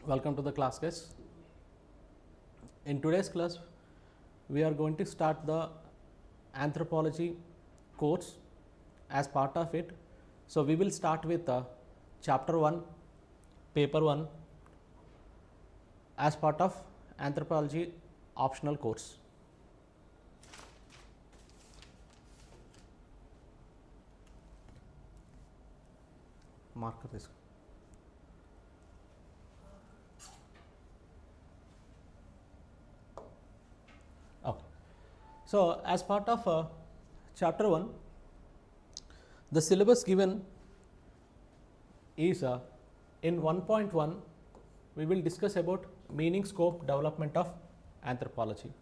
Welcome to the class, guys. In today's class, we are going to start the anthropology course as part of it. So, we will start with chapter 1, paper 1 as part of anthropology optional course. Marker this. Okay. So, as part of chapter 1, the syllabus given is in 1.1 we will discuss about meaning, scope, development of anthropology,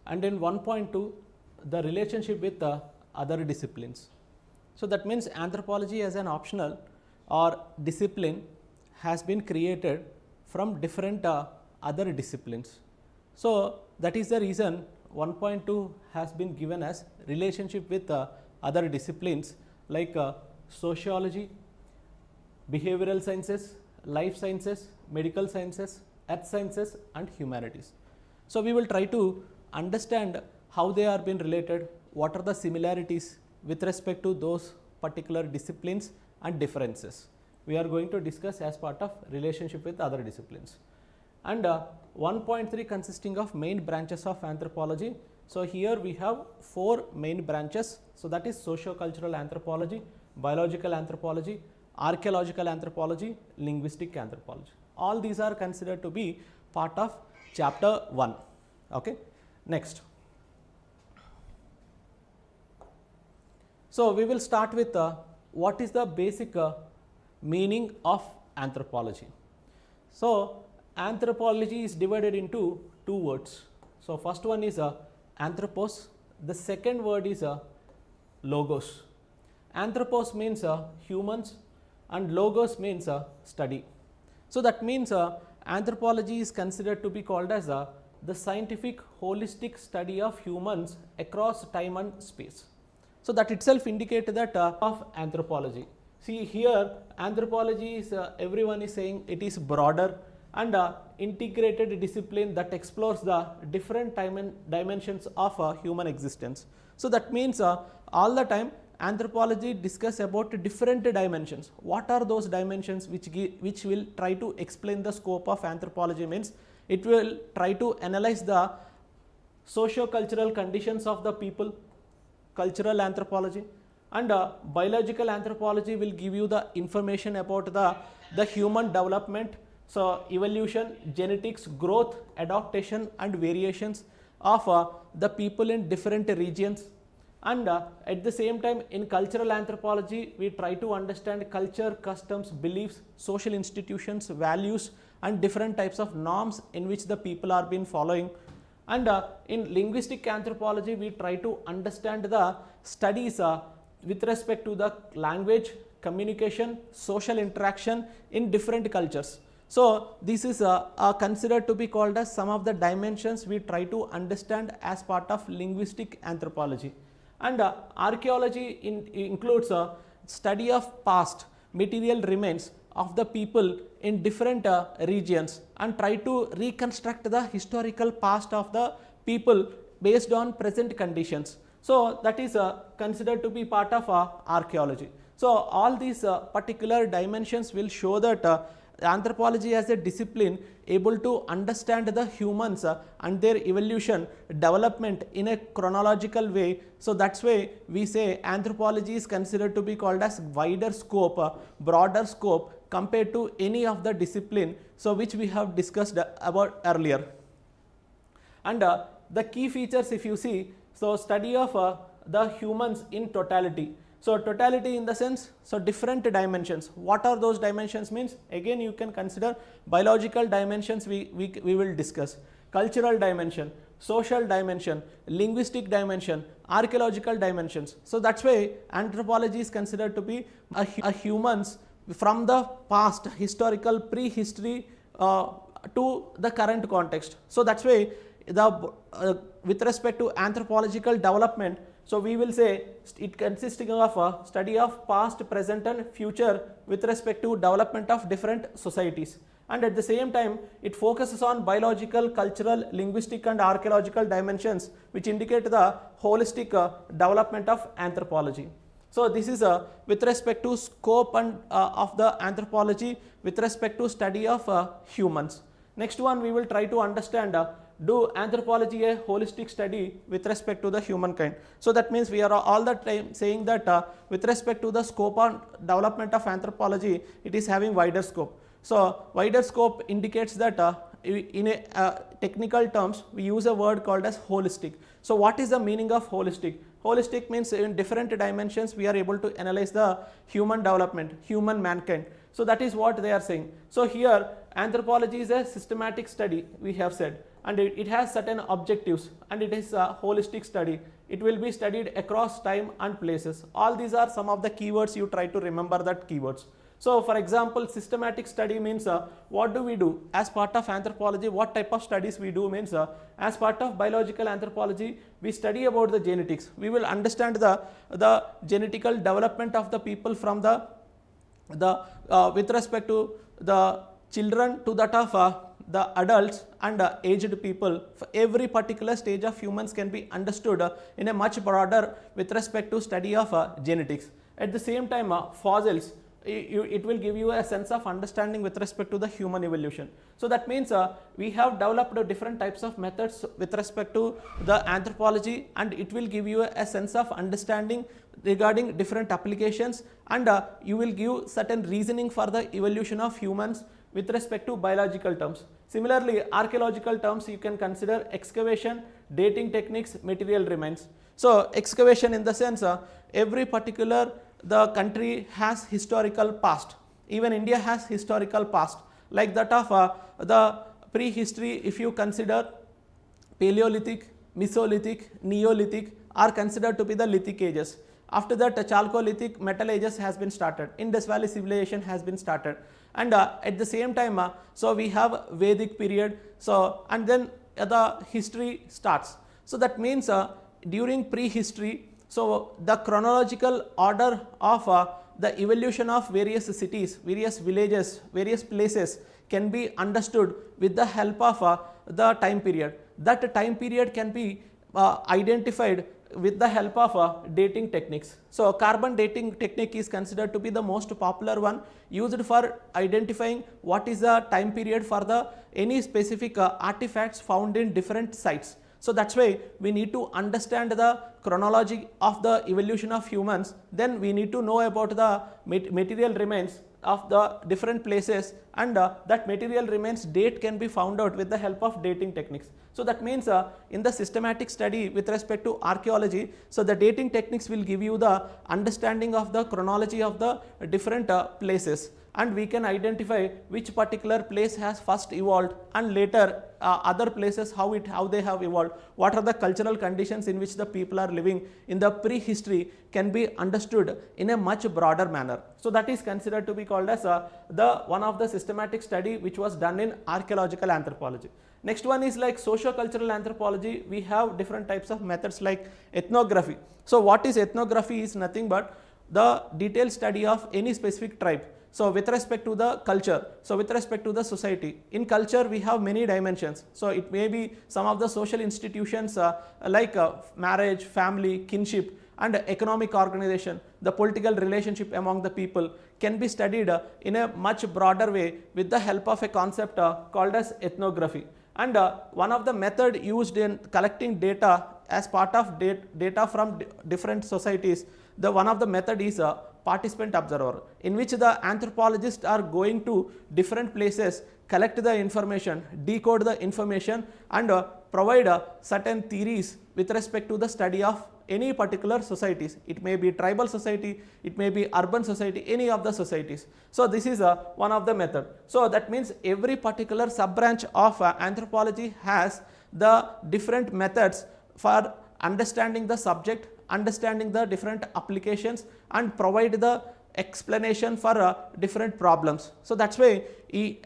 and in 1.2 the relationship with other disciplines. So, that means anthropology as an optional or discipline has been created from different other disciplines. So, that is the reason 1.2 has been given as relationship with other disciplines like sociology, behavioral sciences, life sciences, medical sciences, earth sciences and humanities. So, we will try to understand how they are been related, what are the similarities with respect to those particular disciplines and differences. We are going to discuss as part of relationship with other disciplines. And 1.3 consisting of main branches of anthropology. So, here we have 4 main branches. So, that is socio-cultural anthropology, biological anthropology, archaeological anthropology, linguistic anthropology. All these are considered to be part of chapter 1. Okay. Next. So, we will start with what is the basic meaning of anthropology. So, anthropology is divided into 2 words. So, first one is anthropos, the second word is logos. Anthropos means humans and logos means study. So, that means anthropology is considered to be called as the scientific holistic study of humans across time and space. So, that itself indicates that of anthropology. See here anthropology is everyone is saying it is broader and integrated discipline that explores the different dimensions of human existence. So, that means all the time anthropology discuss about different dimensions. What are those dimensions which will try to explain the scope of anthropology means it will try to analyze the socio-cultural conditions of the people, cultural anthropology, and biological anthropology will give you the information about the human development. So, evolution, genetics, growth, adaptation and variations of the people in different regions, and at the same time in cultural anthropology we try to understand culture, customs, beliefs, social institutions, values and different types of norms in which the people are been following. And in linguistic anthropology we try to understand the studies with respect to the language, communication, social interaction in different cultures. So, this is considered to be called as some of the dimensions we try to understand as part of linguistic anthropology. And archaeology includes study of past material remains of the people in different regions and try to reconstruct the historical past of the people based on present conditions. So, that is considered to be part of archaeology. So, all these particular dimensions will show that anthropology as a discipline able to understand the humans and their evolution development in a chronological way. So, that is why we say anthropology is considered to be called as wider scope, broader scope compared to any of the discipline, so which we have discussed about earlier. And the key features if you see, so study of the humans in totality. So, totality in the sense, so different dimensions. What are those dimensions means? Again you can consider biological dimensions we will discuss, cultural dimension, social dimension, linguistic dimension, archaeological dimensions. So, that is why anthropology is considered to be a humans from the past historical prehistory to the current context. So, that is why the with respect to anthropological development, so we will say it consisting of a study of past, present and future with respect to development of different societies. and at the same time it focuses on biological, cultural, linguistic and archaeological dimensions which indicate the holistic development of anthropology. So this is with respect to scope and of the anthropology with respect to study of humans. Next one, we will try to understand do anthropology a holistic study with respect to the humankind. So that means we are all the time saying that with respect to the scope and development of anthropology, it is having wider scope. So wider scope indicates that in a technical terms we use a word called as holistic. So what is the meaning of holistic? Holistic means in different dimensions we are able to analyze the human development, human mankind. So that is what they are saying. So here anthropology is a systematic study, we have said, and it has certain objectives, and it is a holistic study. It will be studied across time and places. All these are some of the keywords, you try to remember that keywords. So for example, systematic study means what do we do as part of anthropology, what type of studies we do means as part of biological anthropology we study about the genetics. We will understand the genetical development of the people from the with respect to the children to that of the adults and aged people. For every particular stage of humans can be understood in a much broader with respect to study of genetics. At the same time fossils, it will give you a sense of understanding with respect to the human evolution. So that means we have developed different types of methods with respect to the anthropology, and it will give you a sense of understanding regarding different applications, and you will give certain reasoning for the evolution of humans with respect to biological terms. Similarly, archaeological terms you can consider excavation, dating techniques, material remains. So excavation in the sense every particular the country has historical past, even India has historical past, like that of the prehistory. If you consider Paleolithic, Mesolithic, Neolithic are considered to be the lithic ages. After that Chalcolithic, metal ages has been started, Indus Valley civilization has been started, and at the same time so we have Vedic period, so and then the history starts. So that means during prehistory, so the chronological order of the evolution of various cities, various villages, various places can be understood with the help of the time period. That time period can be identified with the help of dating techniques. So carbon dating technique is considered to be the most popular one used for identifying what is the time period for the any specific artifacts found in different sites. So that's why we need to understand the chronology of the evolution of humans. Then we need to know about the material remains of the different places, and that material remains date can be found out with the help of dating techniques. So that means in the systematic study with respect to archaeology, so the dating techniques will give you the understanding of the chronology of the different places, and we can identify which particular place has first evolved, and later other places how they have evolved, what are the cultural conditions in which the people are living in the prehistory can be understood in a much broader manner. So that is considered to be called as the one of the systematic study which was done in archaeological anthropology. Next one is like socio-cultural anthropology. We have different types of methods like ethnography. So what is ethnography is nothing but the detailed study of any specific tribe. So with respect to the culture, so with respect to the society, in culture we have many dimensions. So it may be some of the social institutions like marriage, family, kinship and economic organization, the political relationship among the people can be studied in a much broader way with the help of a concept called as ethnography. And one of the method used in collecting data as part of data from different societies, the one of the method is participant observer, in which the anthropologists are going to different places, collect the information, decode the information and provide certain theories with respect to the study of any particular societies. It may be tribal society, it may be urban society, any of the societies. So this is one of the method. So that means every particular sub branch of anthropology has the different methods for understanding the subject, understanding the different applications and provide the explanation for different problems. So that's why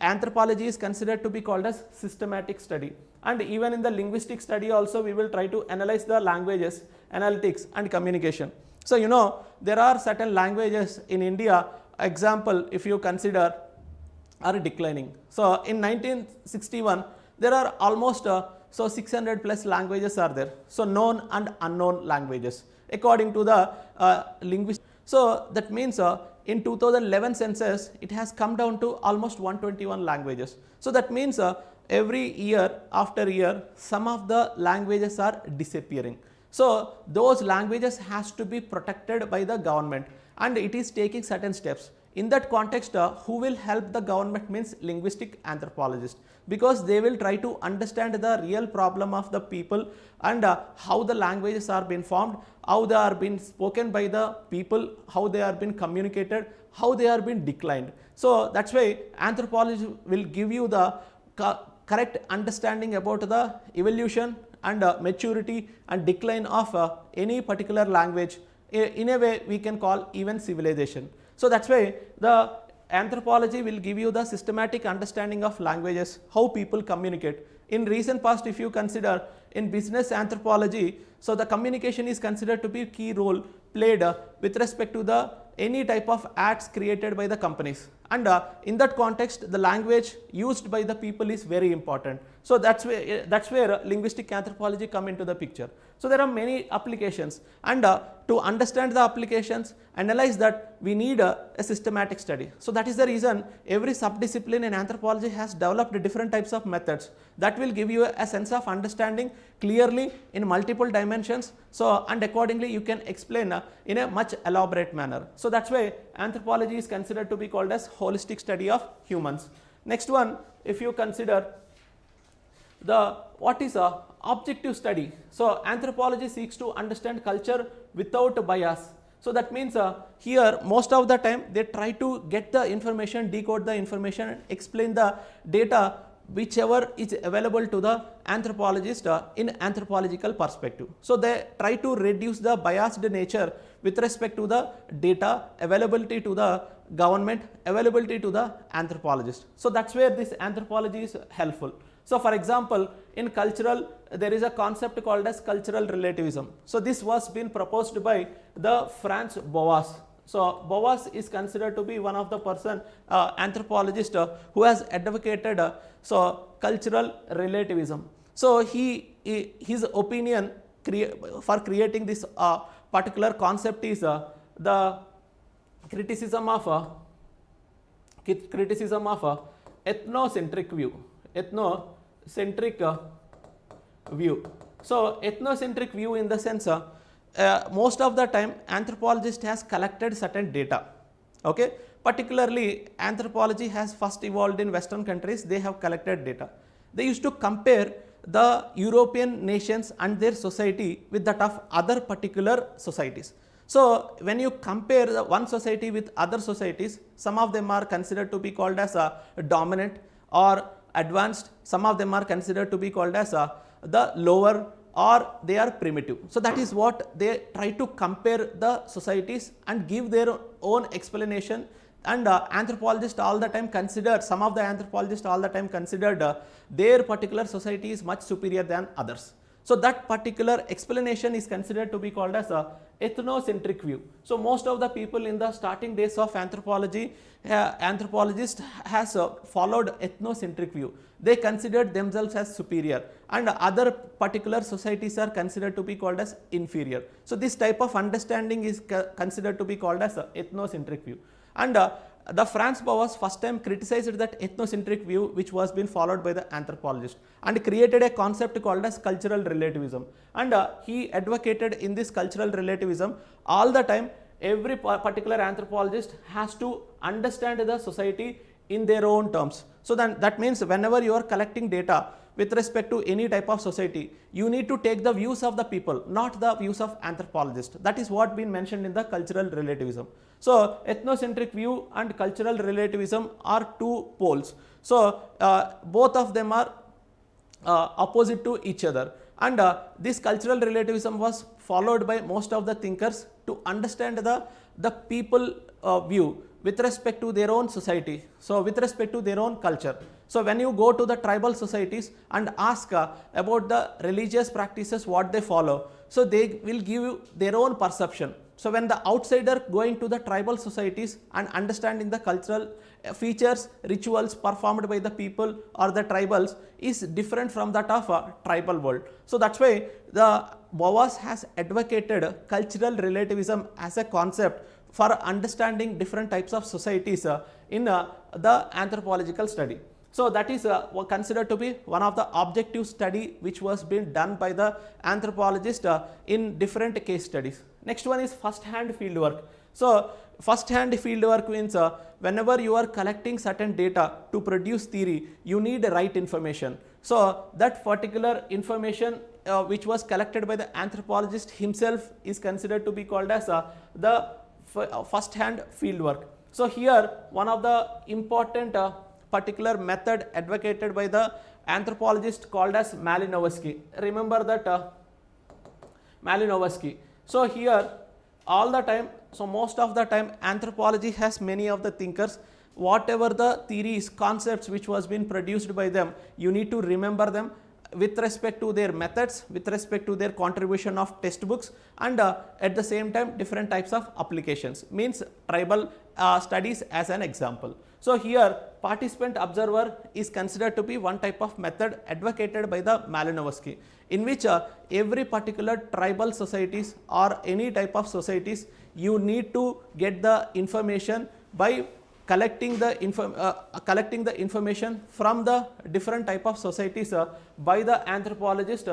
anthropology is considered to be called as systematic study. And even in the linguistic study also we will try to analyze the languages, analytics and communication. So you know there are certain languages in India. Example, if you consider are declining. So in 1961 there are almost 600 plus languages are there. So known and unknown languages according to the linguist. So that means in 2011 census it has come down to almost 121 languages. So that means every year after year some of the languages are disappearing. So those languages has to be protected by the government, and it is taking certain steps. In that context, who will help the government means linguistic anthropologists, because they will try to understand the real problem of the people and how the languages are being formed, how they are being spoken by the people, how they are being communicated, how they are being declined. So that's why anthropology will give you the correct understanding about the evolution and maturity and decline of any particular language. In a way we can call even civilization. So that's why the anthropology will give you the systematic understanding of languages, how people communicate. In recent past, if you consider in business anthropology, so the communication is considered to be a key role played with respect to the any type of ads created by the companies, and in that context the language used by the people is very important. So that's where linguistic anthropology come into the picture. So there are many applications, and to understand the applications, analyze that, we need a systematic study. So that is the reason every subdiscipline in anthropology has developed different types of methods that will give you a sense of understanding clearly in multiple dimensions. So and accordingly you can explain in a much elaborate manner. So that's why anthropology is considered to be called as holistic study of humans. Next one, if you consider the what is a objective study. So anthropology seeks to understand culture without bias. So that means here most of the time they try to get the information, decode the information and explain the data whichever is available to the anthropologist in anthropological perspective. So they try to reduce the biased nature with respect to the data availability to the government, availability to the anthropologist. So that's where this anthropology is helpful. So for example, in cultural there is a concept called as cultural relativism. So this was been proposed by the Franz Boas. So Boas is considered to be one of the person anthropologist who has advocated so cultural relativism. So his opinion for creating this particular concept is the criticism of ethnocentric view. So ethnocentric view in the sense most of the time anthropologist has collected certain data. Okay, particularly anthropology has first evolved in Western countries. They have collected data. They used to compare the European nations and their society with that of other particular societies. So when you compare the one society with other societies, some of them are considered to be called as dominant or advanced, some of them are considered to be called as the lower, or they are primitive. So that is what they try to compare the societies and give their own explanation. And anthropologists all the time consider, some of the anthropologists all the time considered their particular society is much superior than others. So that particular explanation is considered to be called as a ethnocentric view. So most of the people in the starting days of anthropology, anthropologists has followed ethnocentric view. They considered themselves as superior, and other particular societies are considered to be called as inferior. So this type of understanding is considered to be called as a ethnocentric view. And the Franz Boas first time criticized that ethnocentric view which was being followed by the anthropologist, and created a concept called as cultural relativism. And he advocated in this cultural relativism all the time every particular anthropologist has to understand the society in their own terms. So then that means whenever you are collecting data with respect to any type of society, you need to take the views of the people, not the views of anthropologists. That is what been mentioned in the cultural relativism. So ethnocentric view and cultural relativism are two poles. So both of them are opposite to each other, and this cultural relativism was followed by most of the thinkers to understand the people view with respect to their own society, so with respect to their own culture. So when you go to the tribal societies and ask about the religious practices what they follow, so they will give you their own perception So when the outsider going to the tribal societies and understanding the cultural features, rituals performed by the people or the tribals is different from that of a tribal world. So that's why the Boas has advocated cultural relativism as a concept for understanding different types of societies in the anthropological study. So that is considered to be one of the objective study which was being done by the anthropologist in different case studies. Next one is first hand field work. So first hand field work means whenever you are collecting certain data to produce theory, you need right information. So that particular information which was collected by the anthropologist himself is considered to be called as the first hand field work. So here one of the important particular method advocated by the anthropologist called as Malinowski. Remember that Malinowski. So here all the time, so most of the time anthropology has many of the thinkers. Whatever the theories, concepts which was been produced by them, you need to remember them with respect to their methods, with respect to their contribution of textbooks, and at the same time different types of applications, means tribal studies as an example. So here participant observer is considered to be one type of method advocated by the Malinowski, in which every particular tribal societies or any type of societies, you need to get the information by collecting the information from the different type of societies by the anthropologist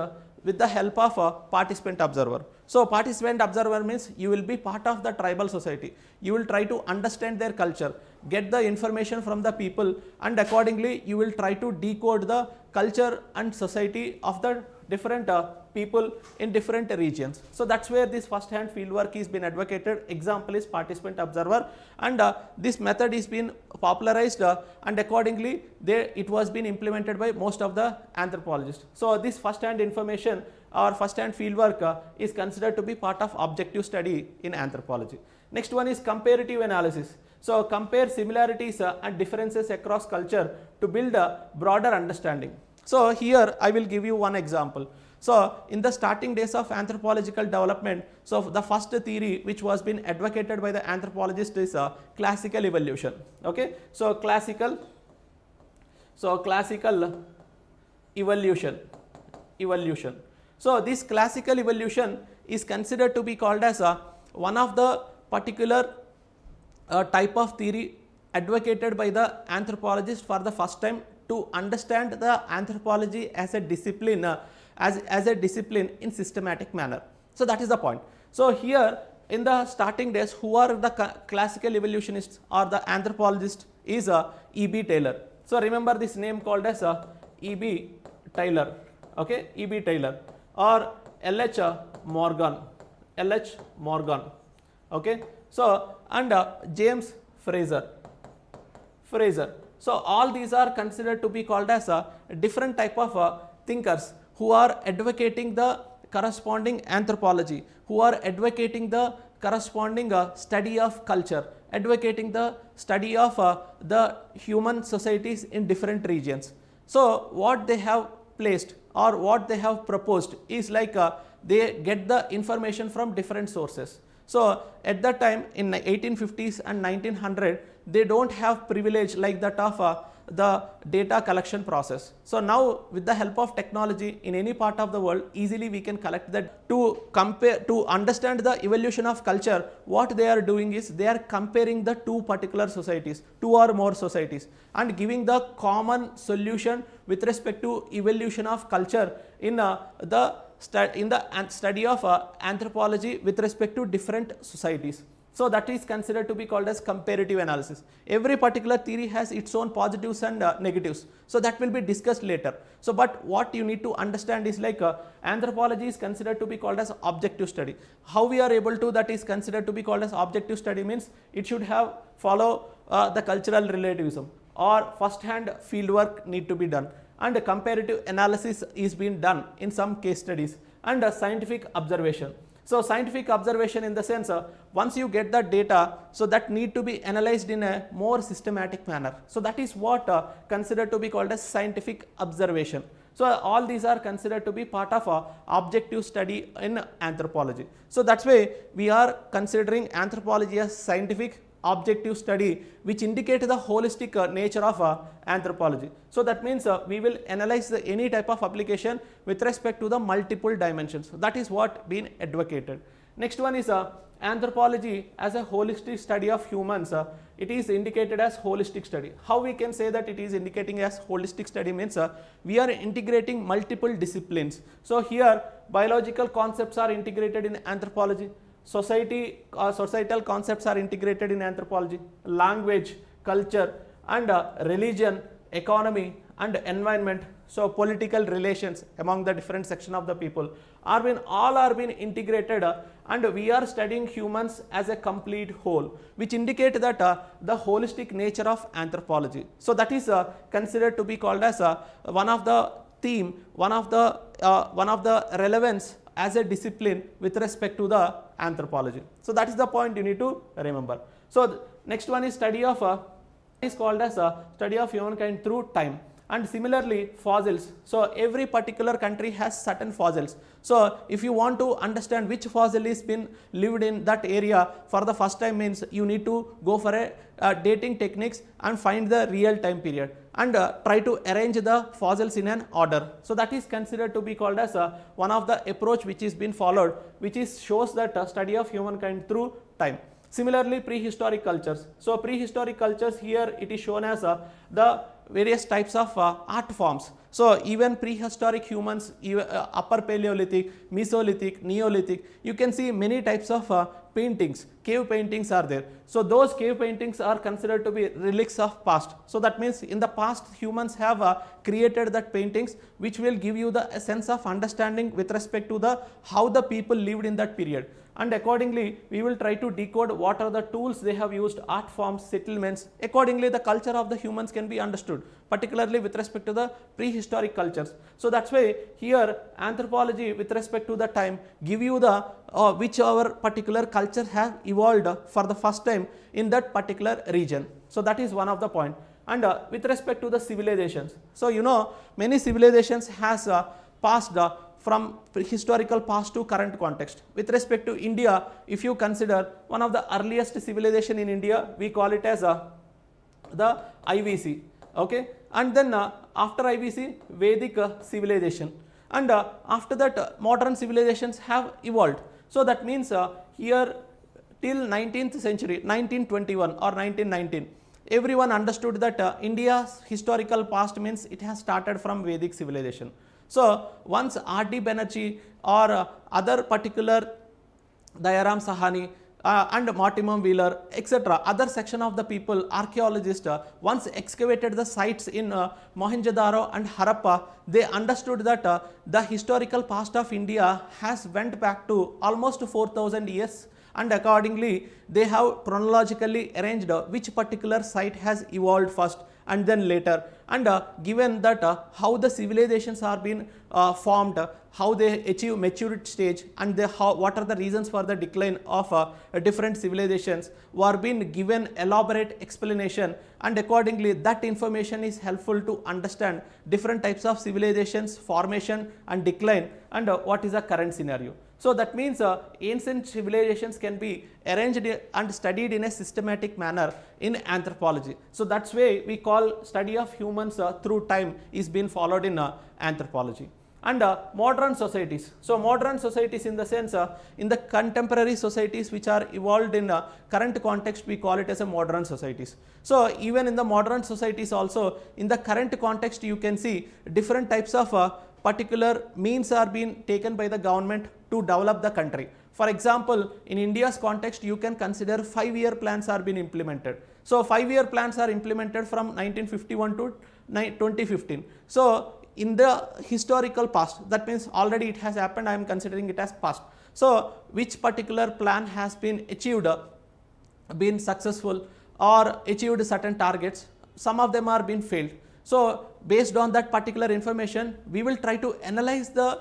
with the help of a participant observer. So participant observer means you will be part of the tribal society, you will try to understand their culture, get the information from the people, and accordingly you will try to decode the culture and society of the different people in different regions. So that's where this first hand field work is been advocated. Example is participant observer, and this method is been popularized and accordingly it was been implemented by most of the anthropologists. So this first hand information or first hand field work is considered to be part of objective study in anthropology. Next one is comparative analysis. So compare similarities and differences across culture to build a broader understanding. So here I will give you one example. So in the starting days of anthropological development, so the first theory which was been advocated by the anthropologist is classical evolution. Okay, so classical evolution. So this classical evolution is considered to be called as one of the particular type of theory advocated by the anthropologist for the first time to understand the anthropology as a discipline, as a discipline in systematic manner. So that is the point. So here in the starting days, who are the classical evolutionists or the anthropologist is E.B. Taylor. So remember this name called as E.B. Taylor, okay, E.B. Taylor, or L.H. Morgan, okay. So and James Fraser. So all these are considered to be called as a different type of thinkers who are advocating the corresponding anthropology, who are advocating the corresponding study of culture, advocating the study of the human societies in different regions. So what they have placed or what they have proposed is like they get the information from different sources. So at that time in 1850s and 1900, they don't have privilege like that of the data collection process. So now with the help of technology in any part of the world, easily we can collect that. To compare, to understand the evolution of culture, what they are doing is they are comparing the two particular societies, two or more societies, and giving the common solution with respect to evolution of culture in the study of anthropology with respect to different societies. So that is considered to be called as comparative analysis. Every particular theory has its own positives and negatives. So that will be discussed later. So but what you need to understand is like anthropology is considered to be called as objective study. How we are able to, that is considered to be called as objective study means it should have follow the cultural relativism or first hand field work need to be done, and a comparative analysis is being done in some case studies, and a scientific observation. So scientific observation in the sense, once you get that data, so that need to be analyzed in a more systematic manner. So that is what considered to be called as scientific observation. So all these are considered to be part of a objective study in anthropology. So that's why we are considering anthropology as scientific objective study, which indicate the holistic nature of anthropology. So that means we will analyze any type of application with respect to the multiple dimensions. That is what been advocated. Next one is anthropology as a holistic study of humans. It is indicated as holistic study. How we can say that it is indicating as holistic study means we are integrating multiple disciplines. So here biological concepts are integrated in anthropology, societal concepts are integrated in anthropology, language, culture and religion, economy and environment, so political relations among the different section of the people all are been integrated and we are studying humans as a complete whole, which indicate that the holistic nature of anthropology. So that is considered to be called as one of the theme, one of the relevance as a discipline with respect to the anthropology. So that is the point you need to remember. So next one is study of is called as a study of humankind through time. And similarly fossils, so every particular country has certain fossils. So if you want to understand which fossil is been lived in that area for the first time means you need to go for a dating techniques and find the real time period and try to arrange the fossils in an order. So that is considered to be called as one of the approach which is been followed, which is shows that study of humankind through time. Similarly prehistoric cultures, so prehistoric cultures here it is shown as the various types of art forms. So even prehistoric humans, upper Paleolithic, Mesolithic, Neolithic, you can see many types of paintings, cave paintings are there. So those cave paintings are considered to be relics of past. So that means in the past humans have created that paintings, which will give you the sense of understanding with respect to the how the people lived in that period. And accordingly we will try to decode what are the tools they have used, art forms, settlements. Accordingly the culture of the humans can be understood, particularly with respect to the prehistoric cultures. So that's why here anthropology with respect to the time give you the which our particular culture have evolved for the first time in that particular region. So that is one of the point. And with respect to the civilizations, so you know many civilizations has passed from historical past to current context. With respect to India, if you consider one of the earliest civilization in India, we call it as the IVC, okay, and then after IVC Vedic civilization, and after that modern civilizations have evolved. So that means here till 19th century, 1921 or 1919, everyone understood that India's historical past means it has started from Vedic civilization. So once R.D. Banerjee or other particular Dayaram Sahani and Mortimer Wheeler etc., other section of the people, archaeologists, once excavated the sites in Mohenjo-daro and Harappa, they understood that the historical past of India has went back to almost 4,000 years, and accordingly they have chronologically arranged which particular site has evolved first and then later, and given that how the civilizations are being formed, how they achieve maturity stage, and what are the reasons for the decline of different civilizations were being given elaborate explanation, and accordingly that information is helpful to understand different types of civilizations formation and decline and what is the current scenario. So that means ancient civilizations can be arranged and studied in a systematic manner in anthropology. So that's why we call study of humans through time is being followed in anthropology. And modern societies. So modern societies in the sense in the contemporary societies which are evolved in current context, we call it as a modern societies. So even in the modern societies also, in the current context you can see different types of particular means are being taken by the government to develop the country. For example, in India's context you can consider 5-year plans are being implemented. So 5-year plans are implemented from 1951 to 2015. So in the historical past, that means already it has happened, I am considering it as past. So which particular plan has been achieved, been successful or achieved certain targets, some of them are being failed. So based on that particular information we will try to analyze the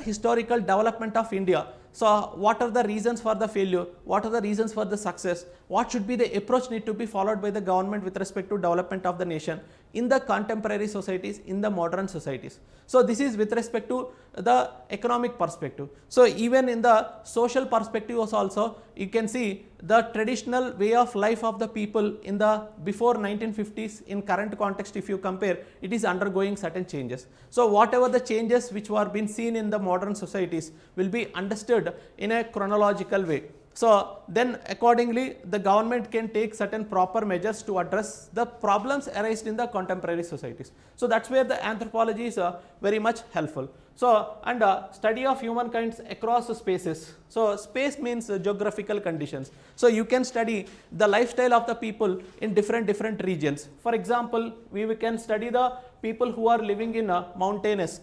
historical development of India. So what are the reasons for the failure? What are the reasons for the success? What should be the approach need to be followed by the government with respect to development of the nation in the contemporary societies, in the modern societies. So this is with respect to the economic perspective. So even in the social perspective also, you can see the traditional way of life of the people in the before 1950s, in current context if you compare, it is undergoing certain changes. So whatever the changes which were being seen in the modern societies will be understood in a chronological way. So then accordingly the government can take certain proper measures to address the problems arised in the contemporary societies. So that's where the anthropology is very much helpful. So and study of humankind across spaces. So space means geographical conditions. So you can study the lifestyle of the people in different regions. For example, we can study the people who are living in mountainous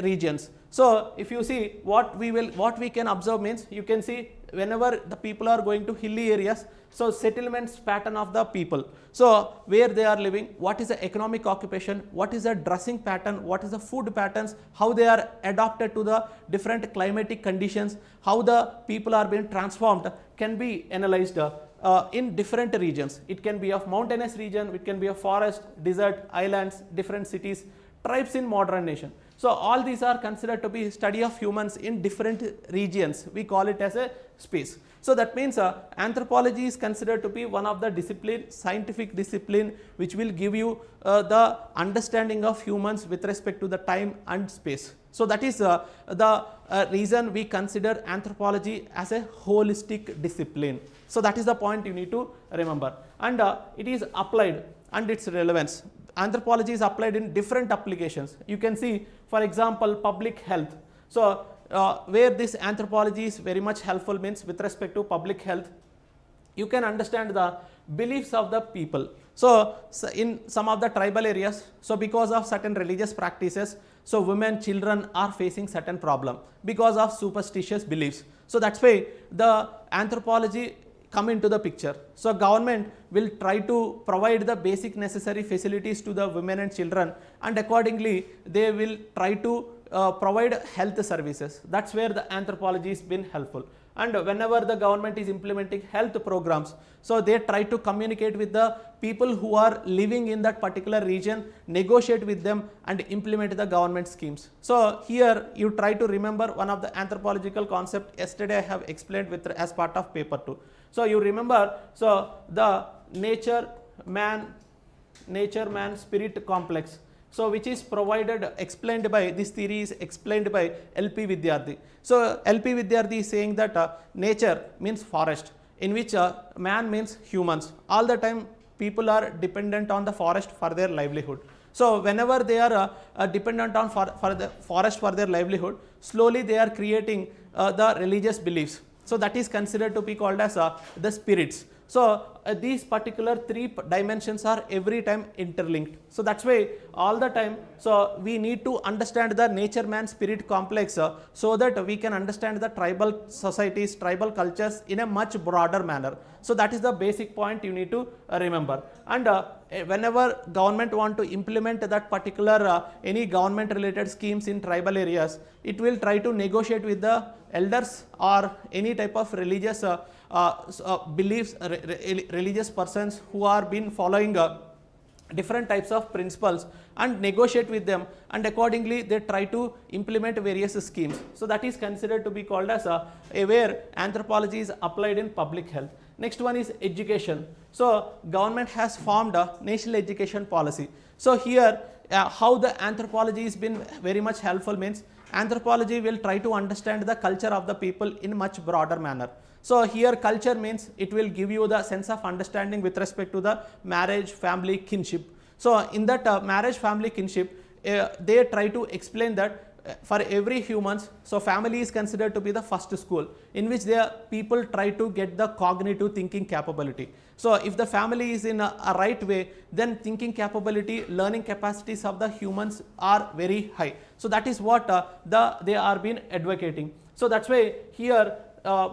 regions. So if you see what we can observe means, you can see whenever the people are going to hilly areas, so settlements pattern of the people, so where they are living, what is the economic occupation, what is the dressing pattern, what is the food patterns, how they are adapted to the different climatic conditions, how the people are being transformed, can be analyzed in different regions. It can be of mountainous region, it can be a forest, desert, islands, different cities, tribes in modern nation. So all these are considered to be study of humans in different regions. We call it as a space. So that means anthropology is considered to be one of the discipline, scientific discipline, which will give you the understanding of humans with respect to the time and space. So that is the reason we consider anthropology as a holistic discipline. So that is the point you need to remember, and it is applied and its relevance. Anthropology is applied in different applications. You can see, for example, public health. So where this anthropology is very much helpful means with respect to public health, you can understand the beliefs of the people. So in some of the tribal areas, so because of certain religious practices, so women, children are facing certain problem because of superstitious beliefs. So that's why the anthropology come into the picture. So government will try to provide the basic necessary facilities to the women and children, and accordingly they will try to provide health services. That's where the anthropology has been helpful. And whenever the government is implementing health programs, so they try to communicate with the people who are living in that particular region, negotiate with them and implement the government schemes. So here you try to remember one of the anthropological concept yesterday I have explained with as part of paper 2. So you remember, so the nature man spirit complex, so which is explained by, this theory is explained by LP Vidyarthi. So LP Vidyarthi is saying that nature means forest, in which man means humans. All the time people are dependent on the forest for their livelihood. So whenever they are dependent on for the forest for their livelihood, slowly they are creating the religious beliefs. So that is considered to be called as the spirits. So these particular three dimensions are every time interlinked. So that's why all the time, so we need to understand the nature man spirit complex so that we can understand the tribal societies, tribal cultures in a much broader manner. So that is the basic point you need to remember. And whenever government want to implement that particular any government related schemes in tribal areas, it will try to negotiate with the elders or any type of religious beliefs, religious persons who are been following different types of principles, and negotiate with them, and accordingly they try to implement various schemes. So that is considered to be called as where anthropology is applied in public health. Next one is education. So government has formed a national education policy. So here how the anthropology has been very much helpful means, anthropology will try to understand the culture of the people in much broader manner. So here culture means it will give you the sense of understanding with respect to the marriage, family, kinship. So in that marriage, family, kinship, they try to explain that for every humans, so family is considered to be the first school in which the people try to get the cognitive thinking capability. So if the family is in a right way, then thinking capability, learning capacities of the humans are very high. So that is what they are been advocating. So that's why here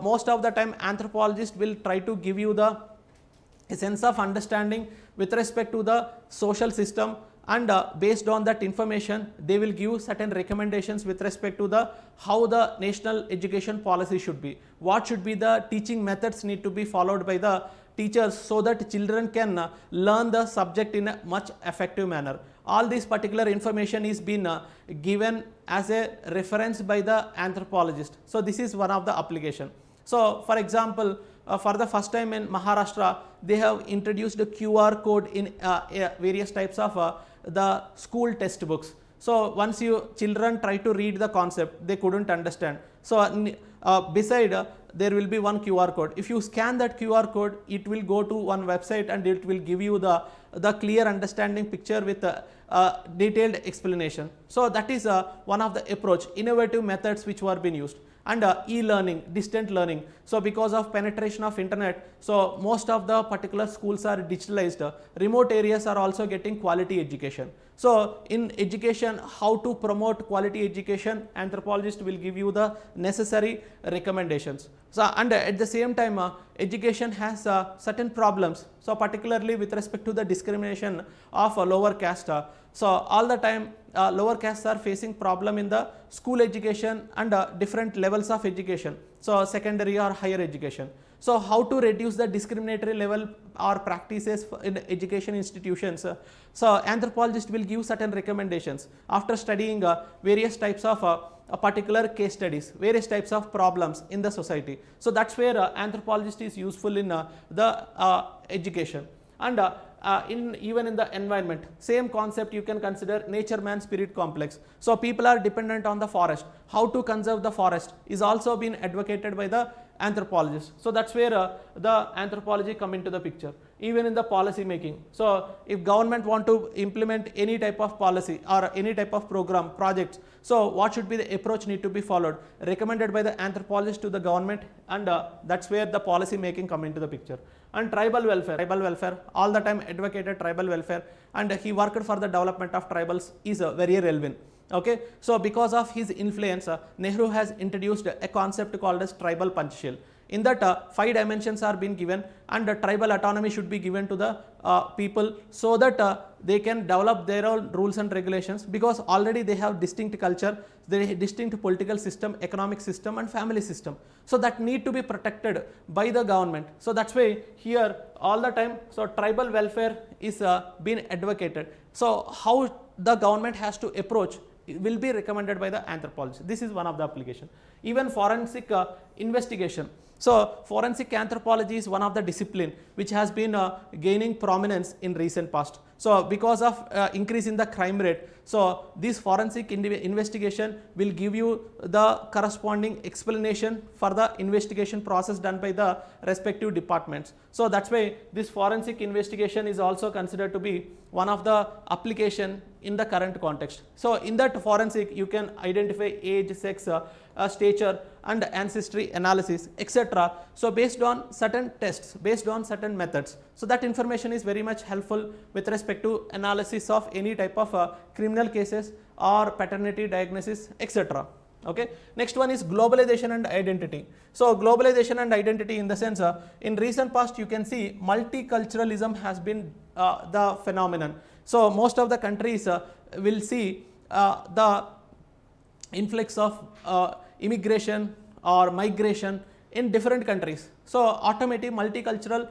most of the time anthropologists will try to give you the sense of understanding with respect to the social system and based on that information they will give certain recommendations with respect to the how the national education policy should be, what should be the teaching methods need to be followed by the teachers so that children can learn the subject in a much effective manner. All this particular information is been given as a reference by the anthropologist. So this is one of the application. So for example, for the first time in Maharashtra, they have introduced a QR code in various types of the school textbooks. So once you children try to read the concept, they couldn't understand. So beside there will be one QR code. If you scan that QR code, it will go to one website and it will give you the clear understanding picture with detailed explanation. So that is one of the approach, innovative methods which were being used. And e-learning, distant learning. So because of penetration of internet, so most of the particular schools are digitalized. Remote areas are also getting quality education. So in education, how to promote quality education, anthropologist will give you the necessary recommendations. So and at the same time, education has certain problems. So particularly with respect to the discrimination of lower caste. So all the time lower castes are facing problem in the school education and different levels of education. So secondary or higher education. So how to reduce the discriminatory level or practices in education institutions? So anthropologist will give certain recommendations after studying various types of particular case studies, various types of problems in the society. So that's where anthropologist is useful in the education. And even in the environment, same concept you can consider nature man spirit complex. So people are dependent on the forest. How to conserve the forest is also been advocated by the anthropologists. So that's where the anthropology come into the picture. Even in the policy making. So if government want to implement any type of policy or any type of program, projects, so what should be the approach need to be followed, recommended by the anthropologist to the government, and that's where the policy making come into the picture. And tribal welfare, all the time advocated tribal welfare, and he worked for the development of tribals is very relevant. Okay, so because of his influence, Nehru has introduced a concept called as tribal punchshell. In that 5 dimensions are being given, and tribal autonomy should be given to the people so that they can develop their own rules and regulations, because already they have distinct culture, they distinct political system, economic system and family system. So that need to be protected by the government. So that's why here all the time, so tribal welfare is being advocated. So how the government has to approach will be recommended by the anthropologist. This is one of the application. Even forensic investigation. So forensic anthropology is one of the discipline which has been gaining prominence in recent past. So because of increase in the crime rate, so this forensic investigation will give you the corresponding explanation for the investigation process done by the respective departments. So that's why this forensic investigation is also considered to be one of the application in the current context. So in that forensic you can identify age, sex, stature and ancestry analysis, etc. So based on certain tests, based on certain methods. So that information is very much helpful with respect to analysis of any type of criminal cases or paternity diagnosis, etc. Okay. Next one is globalization and identity. So globalization and identity in the sense, in recent past you can see multiculturalism has been the phenomenon. So most of the countries will see the influx of immigration or migration in different countries. So automatic multicultural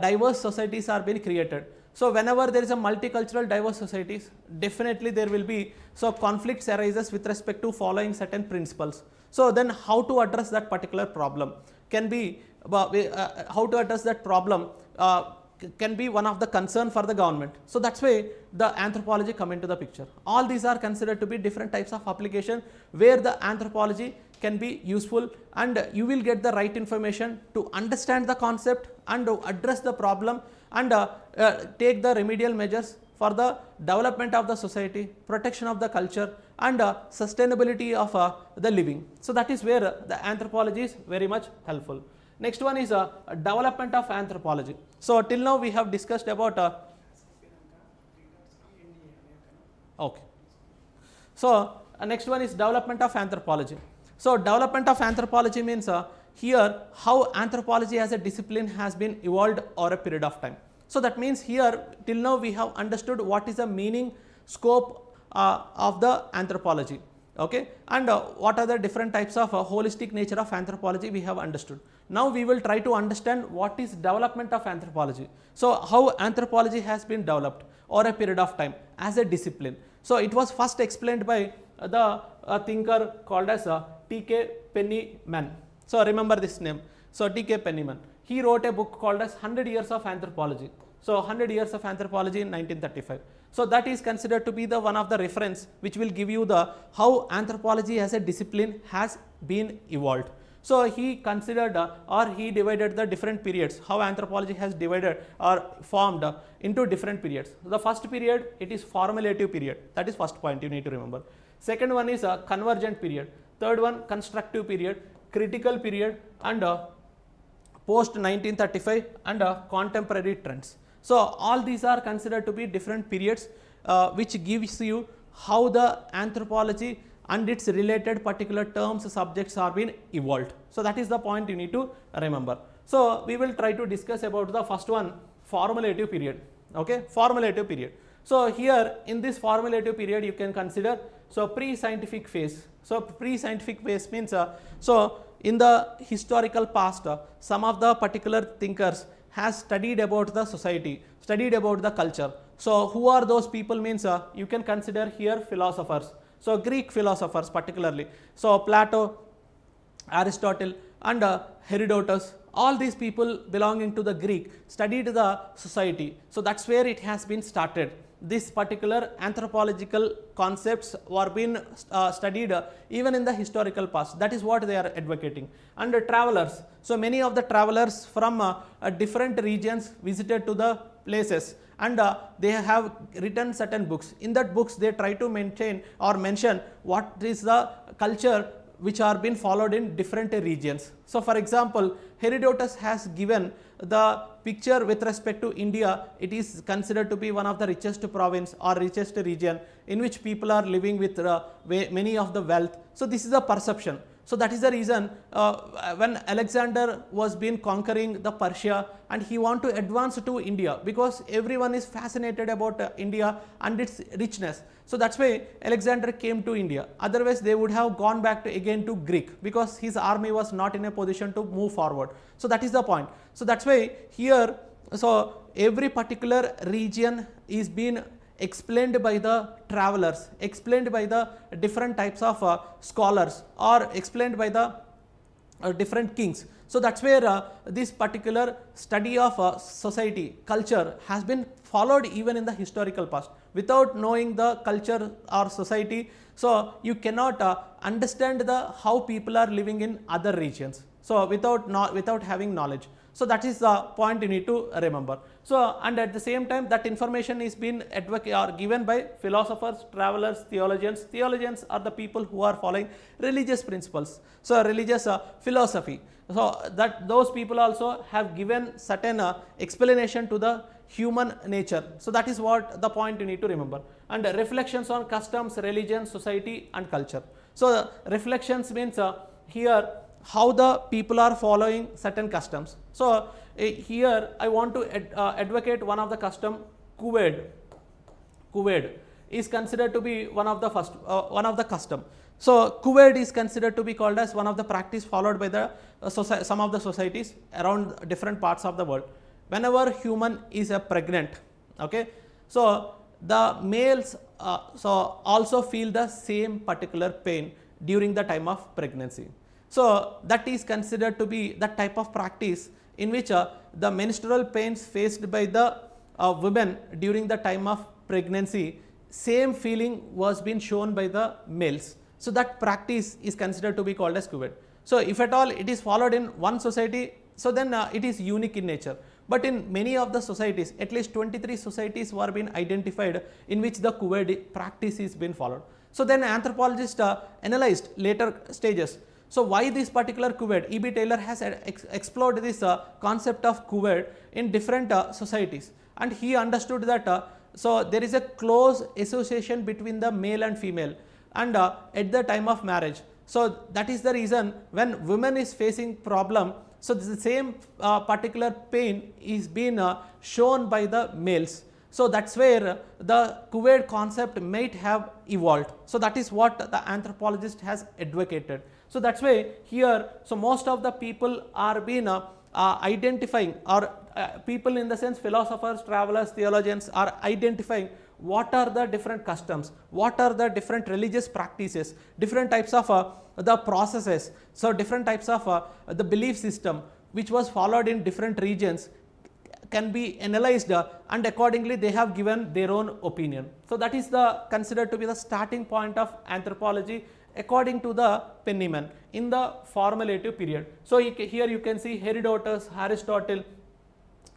diverse societies are being created. So whenever there is a multicultural diverse societies, definitely there will be, so conflicts arises with respect to following certain principles. So then how to address that particular problem can be, how to address that problem can be one of the concern for the government. So that's why the anthropology come into the picture. All these are considered to be different types of application where the anthropology can be useful, and you will get the right information to understand the concept and to address the problem and take the remedial measures for the development of the society, protection of the culture and sustainability of the living. So that is where the anthropology is very much helpful. Next one is development of anthropology. So till now we have discussed about okay. So next one is development of anthropology. So development of anthropology means here how anthropology as a discipline has been evolved over a period of time. So that means here till now we have understood what is the meaning scope of the anthropology. Okay, and what are the different types of holistic nature of anthropology we have understood. Now we will try to understand what is development of anthropology. So how anthropology has been developed over a period of time as a discipline. So it was first explained by the thinker called as T.K. Penniman. So remember this name. So T.K. Penniman, he wrote a book called as 100 Years of Anthropology. So 100 Years of Anthropology in 1935. So that is considered to be the one of the reference which will give you the how anthropology as a discipline has been evolved. So he considered or he divided the different periods, how anthropology has divided or formed into different periods. The first period, it is formulative period. That is first point you need to remember. Second one is a convergent period. Third one, constructive period, critical period, and post 1935 and contemporary trends. So all these are considered to be different periods which gives you how the anthropology and its related particular terms, subjects are being evolved. So that is the point you need to remember. So we will try to discuss about the first one, formulative period. Okay, formulative period. So here in this formulative period you can consider so pre-scientific phase. So pre-scientific phase means so in the historical past some of the particular thinkers has studied about the society, studied about the culture. So who are those people means you can consider here philosophers. So Greek philosophers particularly. So Plato, Aristotle and Herodotus, all these people belonging to the Greek studied the society. So that's where it has been started. This particular anthropological concepts were being studied even in the historical past. That is what they are advocating. And travelers, so many of the travelers from different regions visited to the places and they have written certain books. In that books they try to maintain or mention what is the culture which are being followed in different regions. So for example, Herodotus has given the picture with respect to India. It is considered to be one of the richest province or richest region in which people are living with many of the wealth. So this is a perception. So that is the reason when Alexander was been conquering the Persia and he want to advance to India, because everyone is fascinated about India and its richness. So that's why Alexander came to India. Otherwise they would have gone back to again to Greek, because his army was not in a position to move forward. So that is the point. So that's why here, so every particular region is being explained by the travelers, explained by the different types of scholars, or explained by the different kings. So that's where this particular study of society, culture has been followed even in the historical past. Without knowing the culture or society, so you cannot understand the how people are living in other regions. So without having knowledge. So that is the point you need to remember. So and at the same time that information is being given by philosophers, travelers, theologians. Theologians are the people who are following religious principles. So religious philosophy. So that those people also have given certain explanation to the human nature. So that is what the point you need to remember. And reflections on customs, religion, society and culture. So reflections means here how the people are following certain customs. So here I want to advocate one of the custom, Kuved. Kuved is considered to be one of the first one of the custom. So Kuved is considered to be called as one of the practice followed by the some of the societies around different parts of the world. Whenever human is pregnant, okay, so the males so also feel the same particular pain during the time of pregnancy. So that is considered to be that type of practice in which the menstrual pains faced by the women during the time of pregnancy, same feeling was being shown by the males. So that practice is considered to be called as Kuved. So if at all it is followed in one society, so then it is unique in nature. But in many of the societies, at least 23 societies were being identified in which the Kuved practice is being followed. So then anthropologists analyzed later stages. So why this particular Kuved? E.B. Taylor has explored this concept of Kuved in different societies, and he understood that so there is a close association between the male and female and at the time of marriage. So that is the reason when women is facing problem, so the same particular pain is being shown by the males. So that's where the Kuwait concept might have evolved. So that is what the anthropologist has advocated. So that's why here, so most of the people are being identifying, or people in the sense philosophers, travelers, theologians are identifying what are the different customs, what are the different religious practices, different types of the processes, so different types of the belief system which was followed in different regions can be analyzed, and accordingly they have given their own opinion. So that is the considered to be the starting point of anthropology according to the Penniman in the formative period. So here you can see Herodotus, Aristotle,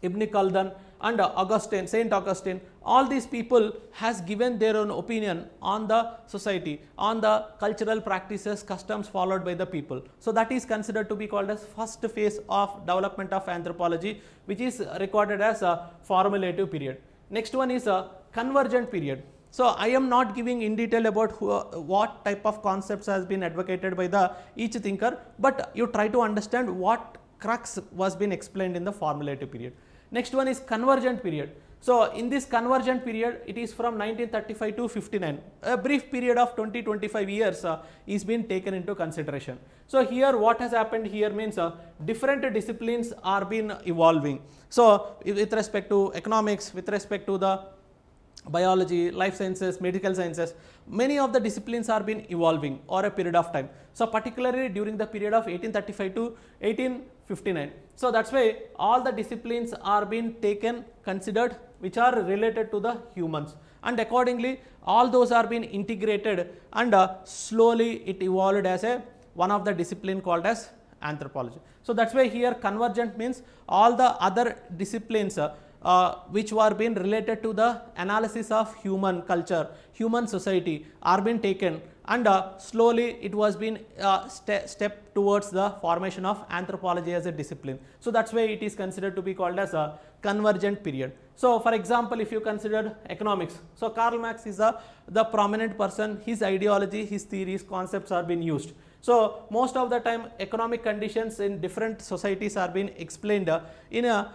Ibn Khaldun and Augustine, Saint Augustine, all these people has given their own opinion on the society, on the cultural practices, customs followed by the people. So that is considered to be called as first phase of development of anthropology, which is recorded as a formative period. Next one is a convergent period. So I am not giving in detail about what type of concepts has been advocated by the each thinker, but you try to understand what crux was been explained in the formative period. Next one is convergent period. So in this convergent period, it is from 1935 to 59. A brief period of 20-25 years is been taken into consideration. So here what has happened here means different disciplines are been evolving. So with respect to economics, with respect to the biology, life sciences, medical sciences, many of the disciplines are been evolving over a period of time. So particularly during the period of 1835 to 1859. So that's why all the disciplines are being taken, considered, which are related to the humans, and accordingly all those are being integrated, and slowly it evolved as a one of the discipline called as anthropology. So that's why here convergent means all the other disciplines which were being related to the analysis of human culture, human society are being taken, and slowly it was being step towards the formation of anthropology as a discipline. So that's why it is considered to be called as a convergent period. So for example, if you consider economics, so Karl Marx is the prominent person, his ideology, his theories, concepts are being used. So most of the time economic conditions in different societies are being explained in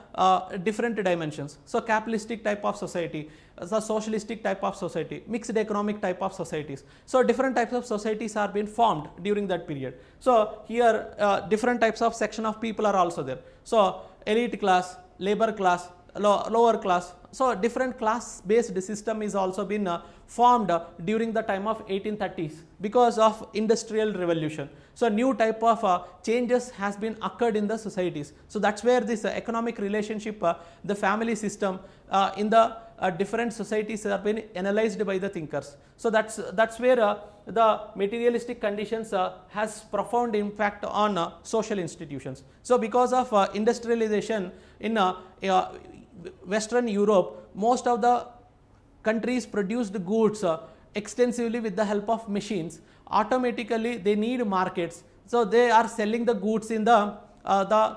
different dimensions. So capitalistic type of society, the socialistic type of society, mixed economic type of societies. So different types of societies are being formed during that period. So here different types of section of people are also there. So elite class, labor class, lower class. So different class based system is also been formed during the time of 1830s because of industrial revolution. So new type of changes has been occurred in the societies. So that's where this economic relationship, the family system in the different societies have been analyzed by the thinkers. So that's where the materialistic conditions has profound impact on social institutions. So because of industrialization in Western Europe, most of the countries produced goods extensively with the help of machines. Automatically they need markets, so they are selling the goods in the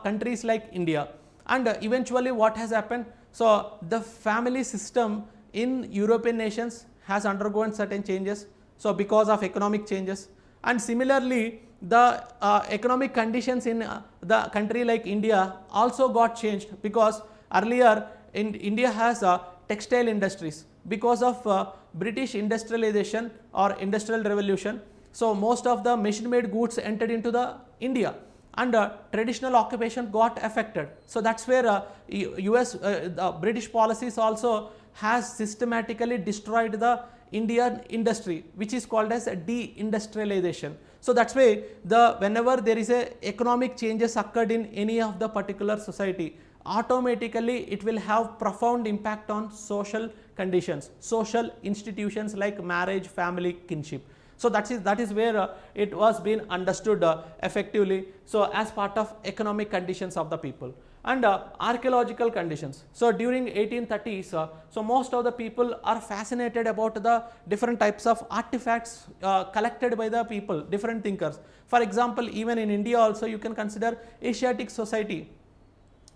countries like India, and eventually what has happened, so the family system in European nations has undergone certain changes, so because of economic changes, and similarly the economic conditions in the country like India also got changed, because earlier India has textile industries because of British industrialization or industrial revolution. So most of the machine made goods entered into the India, and traditional occupation got affected. So that's where US the British policies also has systematically destroyed the Indian industry, which is called as deindustrialization. So that's why whenever there is a economic changes occurred in any of the particular society, automatically it will have profound impact on social conditions, social institutions like marriage, family, kinship. So that is where it was being understood effectively, so as part of economic conditions of the people. And archaeological conditions. So during 1830s, so most of the people are fascinated about the different types of artifacts collected by the people, different thinkers. For example, even in India also you can consider Asiatic Society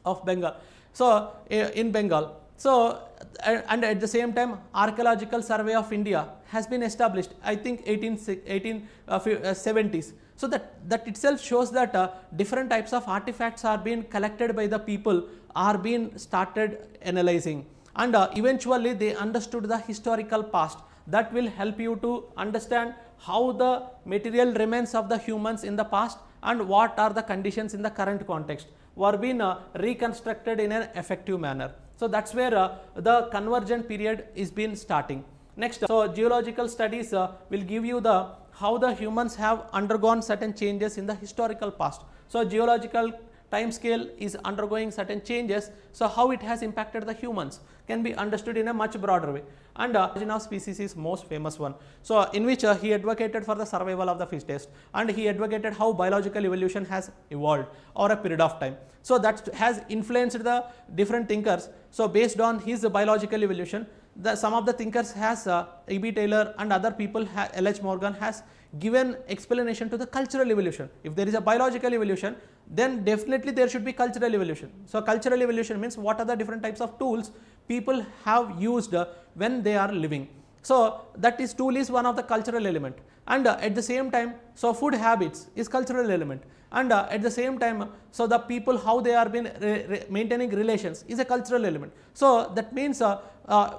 of Bengal, so in Bengal. So and at the same time Archaeological Survey of India has been established, I think 1870s. So that itself shows that different types of artifacts are being collected by the people, are being started analyzing, and eventually they understood the historical past. That will help you to understand how the material remains of the humans in the past and what are the conditions in the current context were being reconstructed in an effective manner. So that's where the convergent period is been starting. Next, so geological studies will give you the how the humans have undergone certain changes in the historical past. So geological time scale is undergoing certain changes, so how it has impacted the humans can be understood in a much broader way. And origin of species is most famous one, so in which he advocated for the survival of the fittest, and he advocated how biological evolution has evolved over a period of time. So that has influenced the different thinkers. So based on his biological evolution, some of the thinkers has E.B. Taylor and other people, L.H. Morgan has given explanation to the cultural evolution. If there is a biological evolution, then definitely there should be cultural evolution. So cultural evolution means what are the different types of tools people have used when they are living. So that is tool is one of the cultural element, and at the same time, so food habits is cultural element, and at the same time, so the people how they are been maintaining relations is a cultural element. So that means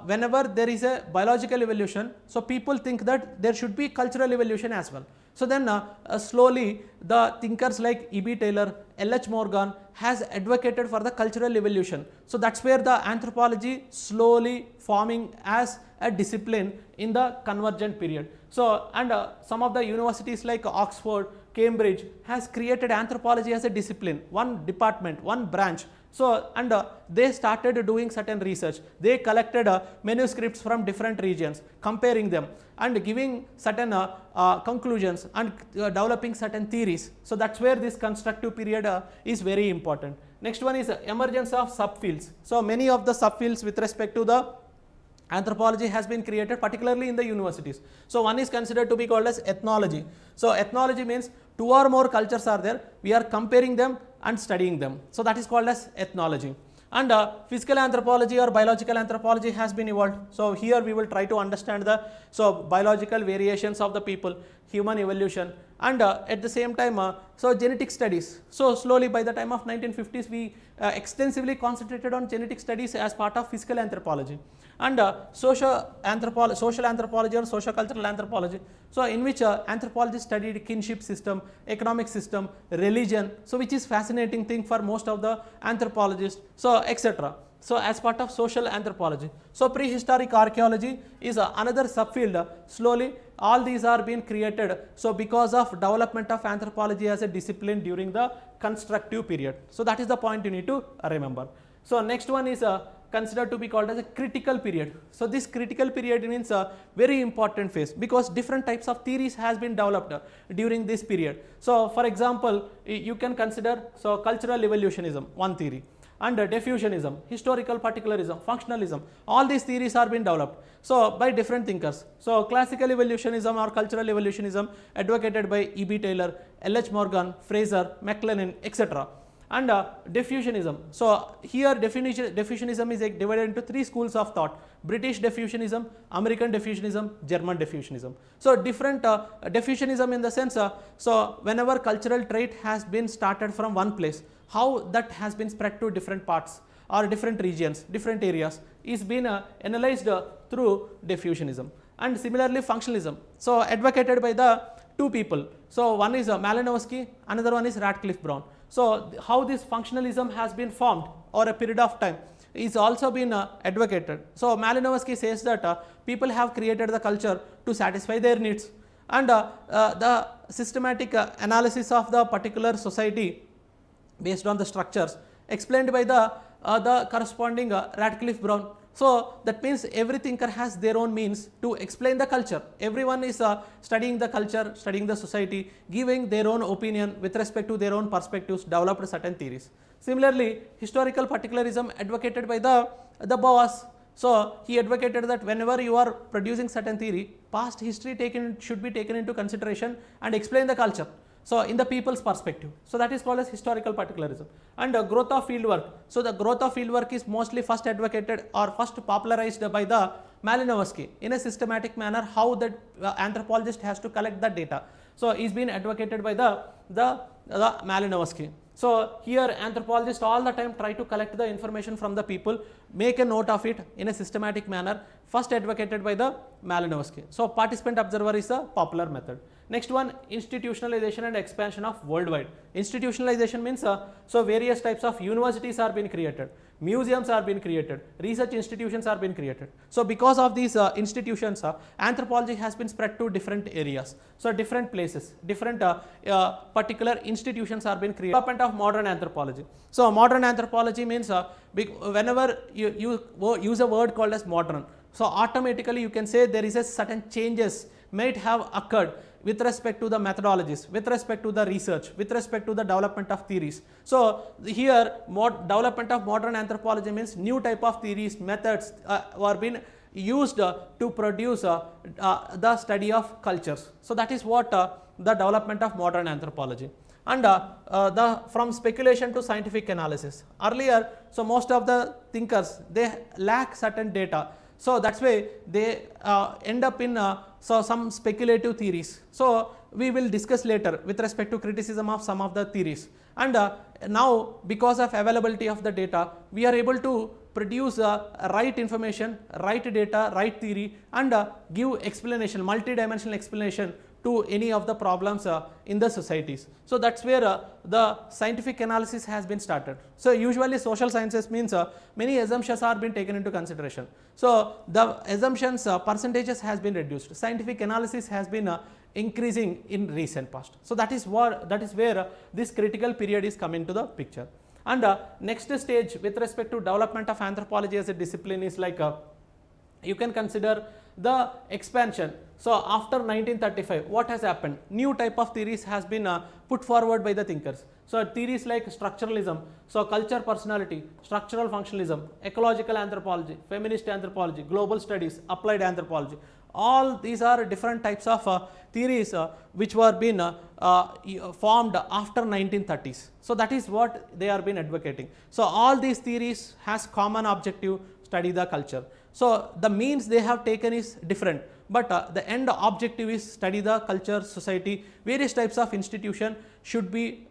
whenever there is a biological evolution, so people think that there should be cultural evolution as well. So then slowly the thinkers like E.B. Taylor, L.H. Morgan has advocated for the cultural evolution. So that's where the anthropology slowly forming as a discipline in the convergent period. So and some of the universities like Oxford, Cambridge has created anthropology as a discipline, one department, one branch. So and they started doing certain research. They collected manuscripts from different regions, comparing them and giving certain conclusions and developing certain theories. So that's where this constructive period is very important. Next one is emergence of subfields. So many of the subfields with respect to the anthropology has been created, particularly in the universities. So one is considered to be called as ethnology. So ethnology means two or more cultures are there, we are comparing them and studying them. So that is called as ethnology. And physical anthropology or biological anthropology has been evolved. So here we will try to understand the biological variations of the people, human evolution, and at the same time so genetic studies. So slowly by the time of 1950s we extensively concentrated on genetic studies as part of physical anthropology, and social anthropology or socio-cultural anthropology, so in which anthropologists studied kinship system, economic system, religion, so which is fascinating thing for most of the anthropologists, so etc. So as part of social anthropology. So prehistoric archaeology is another subfield. Slowly all these are being created, so because of development of anthropology as a discipline during the constructive period. So that is the point you need to remember. So next one is considered to be called as a critical period. So this critical period means a very important phase, because different types of theories has been developed during this period. So for example, you can consider cultural evolutionism, one theory, and diffusionism, historical particularism, functionalism, all these theories are being developed so by different thinkers. So classical evolutionism or cultural evolutionism advocated by E.B. Taylor, L.H. Morgan, Fraser, McLennan, etc. And diffusionism. So here diffusionism is divided into three schools of thought: British diffusionism, American diffusionism, German diffusionism. So different diffusionism in the sense, so whenever cultural trait has been started from one place, how that has been spread to different parts or different regions, different areas is been analyzed through diffusionism. And similarly functionalism, so advocated by the two people. So one is Malinowski, another one is Radcliffe Brown. So how this functionalism has been formed over a period of time is also been advocated. So Malinowski says that people have created the culture to satisfy their needs, and the systematic analysis of the particular society based on the structures explained by the corresponding Radcliffe Brown. So that means every thinker has their own means to explain the culture. Everyone is studying the culture, studying the society, giving their own opinion with respect to their own perspectives, developed certain theories. Similarly, historical particularism advocated by the Boas. So he advocated that whenever you are producing certain theory, past history should be taken into consideration and explain the culture, so in the people's perspective. So that is called as historical particularism. And growth of fieldwork. So the growth of fieldwork is mostly first advocated or first popularized by the Malinowski in a systematic manner, how the anthropologist has to collect the data. So is being advocated by the Malinowski. So here anthropologists all the time try to collect the information from the people, make a note of it in a systematic manner, first advocated by the Malinowski. So participant observer is a popular method. Next one, institutionalization and expansion of worldwide. Institutionalization means so various types of universities are being created, museums are being created, research institutions are being created. So because of these institutions, anthropology has been spread to different areas. So different places, different particular institutions are being created. Development of modern anthropology. So modern anthropology means whenever you use a word called as modern, so automatically you can say there is a certain changes might have occurred with respect to the methodologies, with respect to the research, with respect to the development of theories. So here development of modern anthropology means new type of theories, methods are being used to produce the study of cultures. So that is what the development of modern anthropology. And from speculation to scientific analysis. Earlier, so most of the thinkers, they lack certain data. So that's why they end up in some speculative theories. So we will discuss later with respect to criticism of some of the theories. And now because of availability of the data, we are able to produce right information, right data, right theory, and give explanation, multi-dimensional explanation to any of the problems in the societies. So that's where the scientific analysis has been started. So usually social sciences means many assumptions are being taken into consideration. So the assumptions percentages has been reduced. Scientific analysis has been increasing in recent past. So that is where this critical period is coming to the picture. And next stage with respect to development of anthropology as a discipline is like you can consider the expansion. So after 1935, what has happened? New type of theories has been put forward by the thinkers. So theories like structuralism, so culture personality, structural functionalism, ecological anthropology, feminist anthropology, global studies, applied anthropology. All these are different types of theories which were being formed after 1930s. So that is what they are been advocating. So all these theories has common objective, study the culture. So the means they have taken is different, but the end objective is study the culture, society, various types of institution should be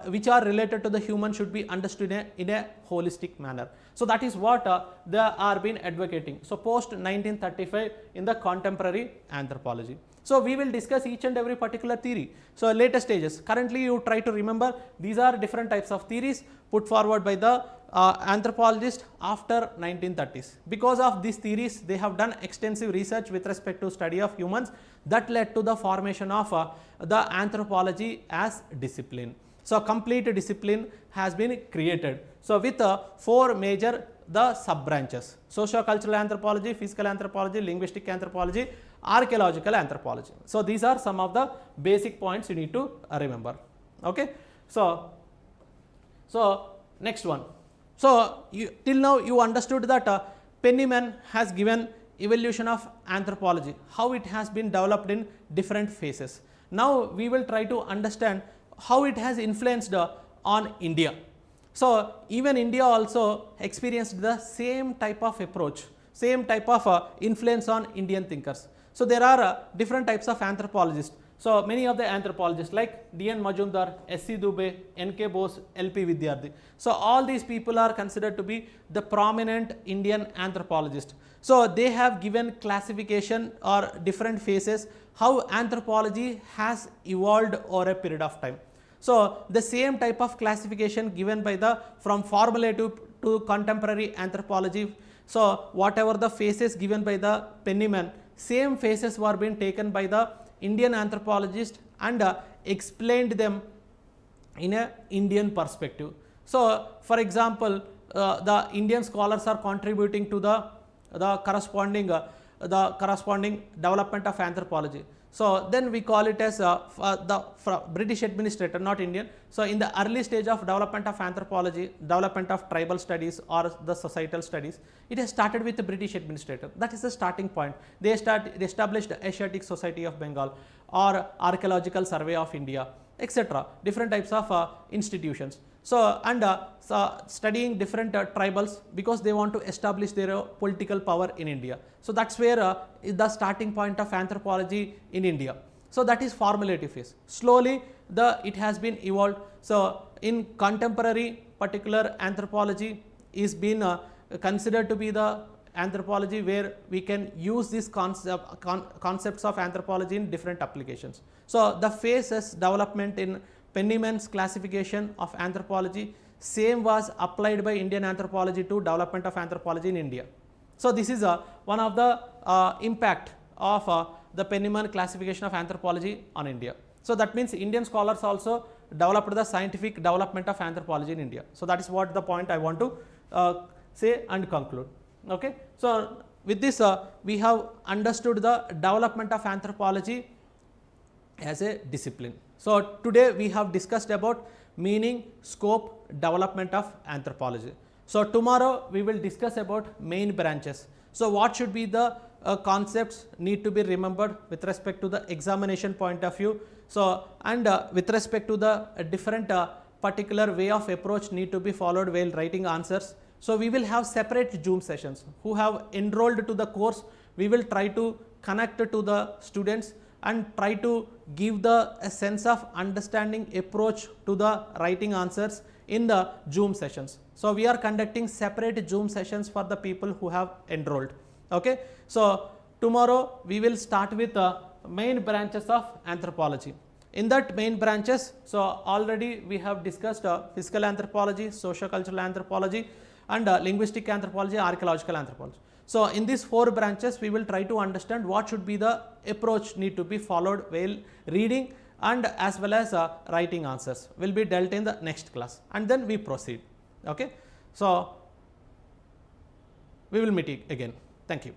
which are related to the human should be understood in a holistic manner. So that is what they are been advocating. So post 1935 in the contemporary anthropology. So we will discuss each and every particular theory. So later stages, currently you try to remember these are different types of theories put forward by the anthropologists after 1930s. Because of these theories, they have done extensive research with respect to study of humans that led to the formation of the anthropology as discipline. So complete discipline has been created. So with 4 major the sub branches: socio-cultural anthropology, physical anthropology, linguistic anthropology, archaeological anthropology. So these are some of the basic points you need to remember. Okay. So next one. So till now you understood that Penniman has given evolution of anthropology, how it has been developed in different phases. Now we will try to understand how it has influenced on India. So even India also experienced the same type of approach, same type of influence on Indian thinkers. So there are different types of anthropologists. So many of the anthropologists like D.N. Majumdar, S.C. Dubey, N.K. Bose, L.P. Vidyarthi. So all these people are considered to be the prominent Indian anthropologists. So they have given classification or different phases how anthropology has evolved over a period of time. So the same type of classification given by the from formulative to contemporary anthropology. So whatever the phases given by the Penniman, same phases were being taken by the Indian anthropologist and explained them in a Indian perspective. So for example, the Indian scholars are contributing to the corresponding development of anthropology. So then we call it as the British administrator, not Indian. So in the early stage of development of anthropology, development of tribal studies or the societal studies, it has started with the British administrator. That is the starting point. They established the Asiatic Society of Bengal or Archaeological Survey of India, etc. Different types of institutions. So and studying different tribals because they want to establish their political power in India. So that's where is the starting point of anthropology in India. So that is formulative phase. Slowly it has been evolved. So in contemporary particular anthropology is been considered to be the anthropology where we can use these concepts of anthropology in different applications. So the phases development in Penniman's classification of anthropology, same was applied by Indian anthropology to development of anthropology in India. So this is one of the impact of the Penniman classification of anthropology on India. So that means Indian scholars also developed the scientific development of anthropology in India. So that is what the point I want to say and conclude. Okay. So with this we have understood the development of anthropology as a discipline. So today we have discussed about meaning, scope, development of anthropology. So tomorrow we will discuss about main branches. So what should be the concepts need to be remembered with respect to the examination point of view. So and with respect to the different particular way of approach need to be followed while writing answers. So we will have separate Zoom sessions. Who have enrolled to the course, we will try to connect to the students and try to give a sense of understanding approach to the writing answers in the Zoom sessions. So we are conducting separate Zoom sessions for the people who have enrolled. Okay. So tomorrow we will start with the main branches of anthropology. In that main branches, so already we have discussed physical anthropology, socio-cultural anthropology, and linguistic anthropology, archaeological anthropology. So in these 4 branches we will try to understand what should be the approach need to be followed while reading and as well as writing answers will be dealt in the next class, and then we proceed. Okay. So we will meet again. Thank you.